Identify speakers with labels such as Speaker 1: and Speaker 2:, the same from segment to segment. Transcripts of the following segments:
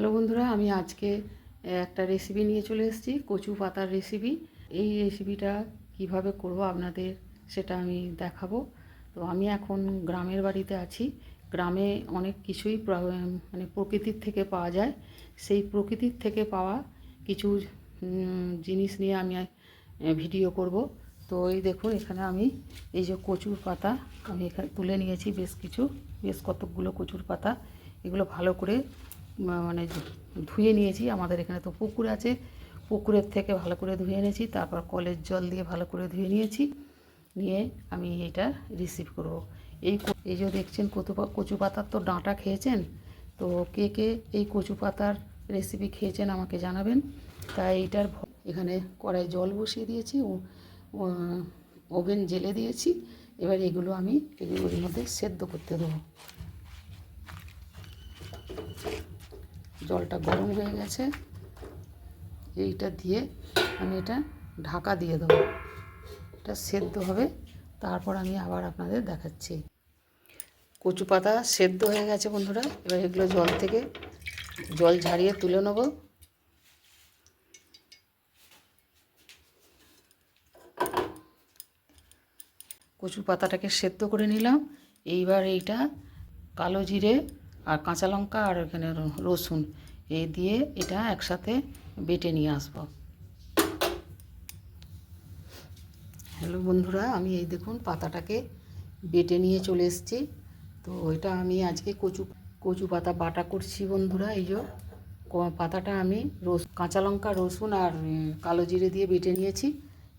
Speaker 1: Hello বন্ধুরা, আমি আজকে একটা রেসিপি নিয়ে চলে এসেছি, কচু পাতার রেসিপি। এই রেসিপিটা কিভাবে করব আপনাদের সেটা আমি দেখাবো। তো আমি এখন গ্রামের বাড়িতে আছি। গ্রামে অনেক কিছুই মানে প্রকৃতির থেকে পাওয়া যায়। সেই প্রকৃতির থেকে পাওয়া কিছু জিনিস নিয়ে আমি ভিডিও করব। তো এই দেখুন, এখানে আমি এই যে কচুর পাতা আমি এখানে তুলে নিয়েছি, বেশ কতকগুলো কচুর পাতা। এগুলো ভালো করে মানে ধুয়ে নিয়েছি। আমাদের এখানে তো পুকুর আছে, পুকুরের থেকে ভালো করে ধুয়ে এনেছি, তারপর কলের জল দিয়ে ভালো করে ধুয়ে নিয়েছি। নিয়ে আমি এটা রিসিভ করব। এই যে দেখছেন কচু পাতার তো ডাঁটা খেয়েছেন, তো কে কে এই কচু পাতার রেসিপি খেয়েছেন আমাকে জানাবেন। তাই এইটার এখানে কড়াই জল বসিয়ে দিয়েছি, ওভেন জেলে দিয়েছি। এবার এগুলো আমি এগুলোর মধ্যে সেদ্ধ করতে দেবো। জলটা গরম হয়ে গেছে, এইটা দিয়ে আমি এটা ঢাকা দিয়ে দেবো। এটা সেদ্ধ হবে, তারপর আমি আবার আপনাদের দেখাচ্ছি। কচু পাতা সেদ্ধ হয়ে গেছে বন্ধুরা। এবার এগুলো জল ঝারিয়ে তুলে নেব। কচু পাতাটাকে সেদ্ধ করে নিলাম। এইবার এইটা কালো জিরে আর কাঁচা লঙ্কা আর এখানে রসুন এই দিয়ে এটা একসাথে বেটে নিয়ে আসবো। হ্যালো বন্ধুরা, আমি এই দেখুন পাতাটাকে বেটে নিয়ে চলে এসেছি। তো এটা আমি আজকে কচু পাতা বাটা করছি বন্ধুরা। এই যে পাতাটা আমি কাঁচা লঙ্কা, রসুন আর কালো জিরে দিয়ে বেটে নিয়েছি।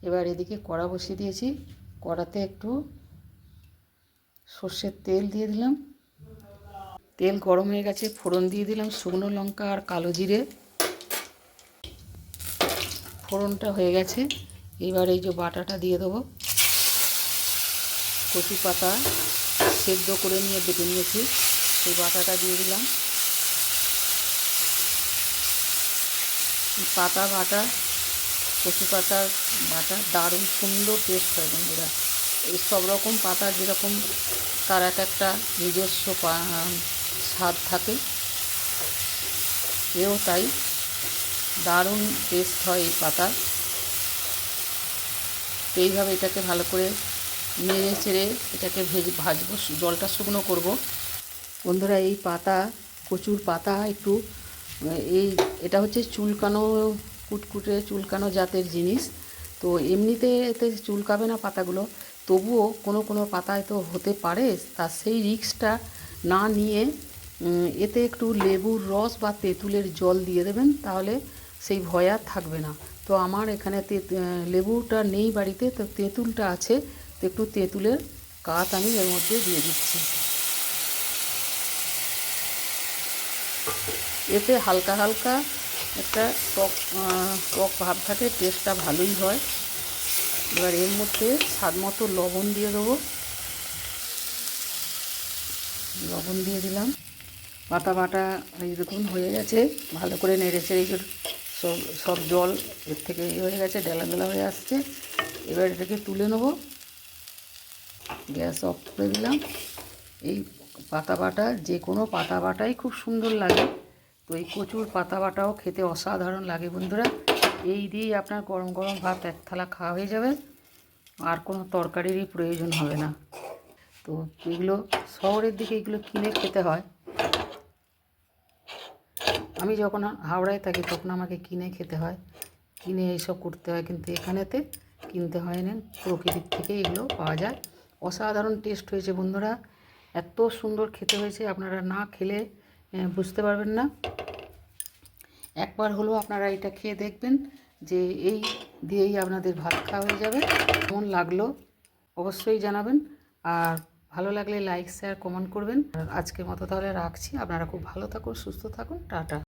Speaker 1: এবার এদিকে কড়া বসিয়ে দিয়েছি। কড়াতে একটু সর্ষের তেল দিয়ে দিলাম। তেল গরম হয়ে গেছে, ফোড়ন দিয়ে দিলাম শুকনো লঙ্কা আর কালো জিরে। ফোড়নটা হয়ে গেছে, এবার এই যে বাটাটা দিয়ে দেবো। কচু পাতা সেদ্ধ করে নিয়ে বেটে নিয়েছি, সেই বাটাটা দিয়ে দিলাম। পাতা বাটা, কচু পাতার বাটা দারুণ সুন্দর টেস্ট হয় বন্ধুরা। এই সব রকম পাতা যেরকম তার একটা নিজস্ব স্বাদ থাকে, এও তাই দারুণ টেস্ট হয় এই পাতা। এইভাবে এটাকে ভালো করে নেড়ে চেড়ে এটাকে ভাজবো, জলটা শুকনো করব বন্ধুরা। এই কচুর পাতা একটু এটা হচ্ছে চুলকানো, কুটকুটে চুলকানো জাতের জিনিস। তো এমনিতে এতে চুলকাবে না পাতাগুলো, তবুও কোনো পাতায় তো হতে পারে। তার সেই রিস্কটা না নিয়ে এতে একটু লেবুর রস বা তেঁতুলের জল দিয়ে দেবেন, তাহলে সেই ভয় আর থাকবে না। তো আমার এখানে লেবুটা নেই বাড়িতে, তো তেঁতুলটা আছে, তো একটু তেঁতুলের কাঠ আমি এর মধ্যে দিয়ে দিচ্ছি। এতে হালকা হালকা একটা টক ভাব থাকে, টেস্টটা ভালোই হয়। এবার এর মধ্যে স্বাদ মতো লবণ দিয়ে দেবো। লবণ দিয়ে দিলাম। পাতা বাটা এই দেখুন হয়ে গেছে, ভালো করে নেড়েছে। এই সব জল এর থেকে হয়ে গেছে, ডেলা ডেলা হয়ে আসছে। এবার এটাকে তুলে নেব। গ্যাস অফ করে দিলাম। এই পাতা বাটা, যে কোনো পাতা বাটাই খুব সুন্দর লাগে, তো এই কচুর পাতা বাটাও খেতে অসাধারণ লাগে বন্ধুরা। এই দিয়েই আপনার গরম গরম ভাত এক থালা খাওয়া হয়ে যাবে, আর কোনো তরকারিরই প্রয়োজন হবে না। তো এগুলো শহরের দিকে এগুলো কিনে খেতে হয়। আমি যখন হাওড়ায় থাকি তখন আমাকে কিনে খেতে হয়, কিনে এইসব করতে হয়, কিন্তু এখানেতে কিনতে হয় না, প্রকৃতির থেকে এগুলো পাওয়া যায়। অসাধারণ টেস্ট হয়েছে বন্ধুরা, এত সুন্দর খেতে হয়েছে, আপনারা না খেলে বুঝতে পারবেন না। একবার হলেও আপনারা এটা খেয়ে দেখবেন, যে এই দিয়েই আপনাদের ভাত খাওয়া হয়ে যাবে। কেমন লাগলো অবশ্যই জানাবেন, আর ভালো লাগলে লাইক শেয়ার কমেন্ট করবেন। আজকের মতো তাহলে রাখছি। আপনারা খুব ভালো থাকুন, সুস্থ থাকুন, টাটা।